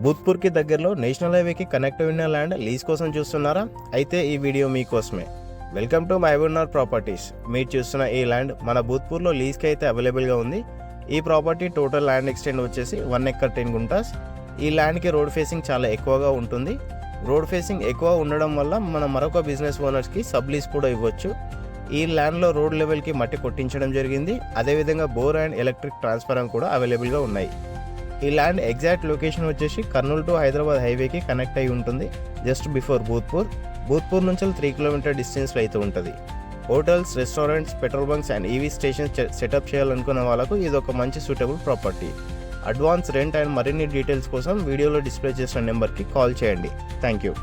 భూత్పూర్కి దగ్గరలో నేషనల్ హైవేకి కనెక్ట్ అయిన ల్యాండ్ లీజ్ కోసం చూస్తున్నారా? అయితే ఈ వీడియో మీకోసమే. Welcome to Mahbubnagar properties. మీరు చూస్తున్న ఈ ల్యాండ్ మన భూత్పూర్లో లీజ్కి అయితే అవైలబుల్గా ఉంది. ఈ ప్రాపర్టీ టోటల్ ల్యాండ్ ఎక్స్టెండ్ వచ్చేసి 1 ఎకర్ 10 గుంటాస్. ఈ ల్యాండ్కి రోడ్ ఫేసింగ్ చాలా ఎక్కువగా ఉంటుంది. రోడ్ ఫేసింగ్ ఎక్కువ ఉండడం వల్ల మనం మరొక బిజినెస్ ఓనర్స్కి సబ్ లీజ్ కూడా ఇవ్వచ్చు. ఈ ల్యాండ్లో రోడ్ లెవెల్కి మట్టి కొట్టించడం జరిగింది. అదేవిధంగా బోర్ అండ్ ఎలక్ట్రిక్ ట్రాన్స్ఫార్మర్ కూడా అవైలబుల్గా ఉన్నాయి. ఈ ల్యాండ్ ఎగ్జాక్ట్ లొకేషన్ వచ్చేసి కర్నూలు టు హైదరాబాద్ హైవేకి కనెక్ట్ అయి ఉంటుంది. జస్ట్ బిఫోర్ భూత్పూర్ నుంచి 3 కిలోమీటర్ డిస్టెన్స్లో అయితే ఉంటుంది. Hotels, restaurants, petrol bunks and EV stations setup చేయాలనుకున్న వాళ్ళకు ఇది ఒక మంచి suitable property. Advance, rent and మరిన్ని డీటెయిల్స్ కోసం వీడియోలో డిస్ప్లే చేసిన నెంబర్కి కాల్ చేయండి. Thank you.